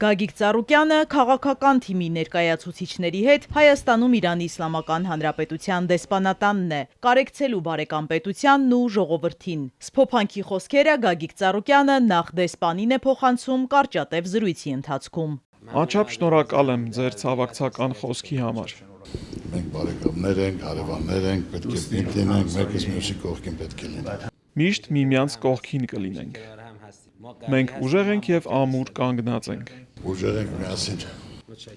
Գագիկ Ծառուկյանը քաղաքական թիմի ներկայացուցիչների հետ Հայաստանում Իրանի Իսլամական Հանրապետության դեսպանատանն է, կարեկցելու բարեկամ պետությանն ու ժողովրդին։ Սփոփանքի խոսքերը Գագիկ Ծառուկյանը նախ դեսպանին է փոխանցում կարճատև զրույցի ընթացքում։ Անչափ շնորհակալ եմ ձեր ցավակցական խոսքի համար։ Մենք բարեկամներ ենք, հարևաններ ենք, պետք է միտք լինենք, մեկս մյուսի կողքին պետք է լինենք։ Միշտ միմյանց կողքին կլինենք։ Մենք ուժեղ ենք եւ ամուր կանգնած ենք։ Ուժեղ ենք միասին։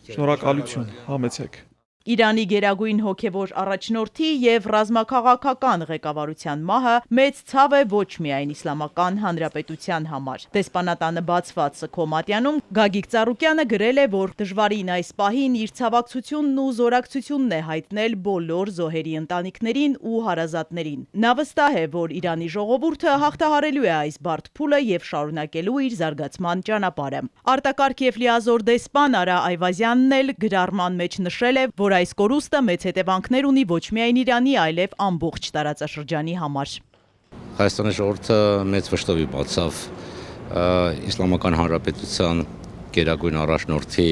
Շնորհակալություն, համեցեք։ Իրանի գերագույն հոգևոր առաջնորդի եւ ռազմաքաղաքական ղեկավարության մահը մեծ ցավ է ոչ միայն Իսլամական Հանրապետության համար։ Դեսպանատանը բացված սքոմատյանում Գագիկ Ծառուկյանը գրել է, որ դժվարին այս պահին իր ցավակցությունն ու զորակցությունն է հայտնել բոլոր զոհերի ընտանիքներին ու հարազատներին։ Նա վստահ է, որ Իրանի ժողովուրդը հաղթահարելու է այս բարդ փուլը եւ շարունակելու իր զարգացման ճանապարհը։ Արտակարգ եւ լիազոր դեսպան Արա Այվազյանն էլ գրառման մեջ նշել է, որ այս կորուստը մեծ հետևանքներ ունի ոչ միայն Իրանի, այլև ամբողջ տարածաշրջանի համար։ Հայաստանի ժողովուրդը մեծ վշտովի բացավ Իսլամական Հանրապետության գերագույն առաջնորդի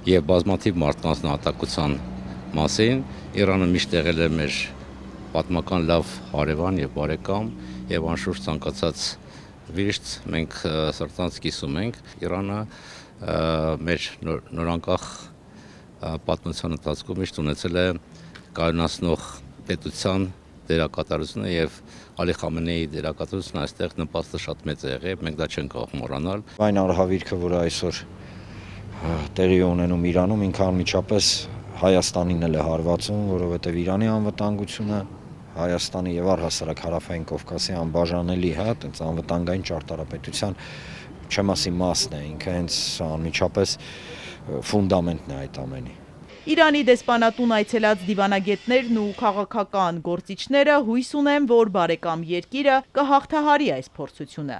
եւ բազմաթիվ մարդկանց նահատակության մասին։ Իրանը միշտ եղել է մեր պատմական լավ հարևան եւ բարեկամ եւ անշուշտ ցանկացած վիշտ մենք սրտանց կիսում ենք։ Իրանը մեր նորանկախ պատմության ընթացքում միշտ ունեցել է կայունացնող պետության դերակատարությունը եւ Ալի Խամենեի դերակատարությունը այստեղ նպաստը շատ մեծ է եղել, մենք դա չենք կարող մոռանալ։ Այն արհավիրքը, որը այսօր տեղի ունենում Իրանում, ինքը անմիջապես Հայաստանին էլ է հարվածում, որովհետեւ Իրանի անվտանգությունը Հայաստանի եւ առհասարակ Հարավային Կովկասի անբաժանելի այդպես անվտանգային ճարտարապետության չեմ ասի մասն է, ինքը հենց անմիջապես ֆունդամենտն է այդ ամենի։ Իրանի դեսպանատուն այցելած դիվանագետներն ու քաղաքական գործիչները հույս ունեն, որ բարեկամ երկիրը կհաղթահարի այս փորձությունը։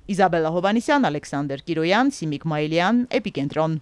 Իզաբելլա Հովհաննիսյան, Ալեքսանդր Կիրոյան, Սիմիկ Մայիլյան, Էպիկենտրոն։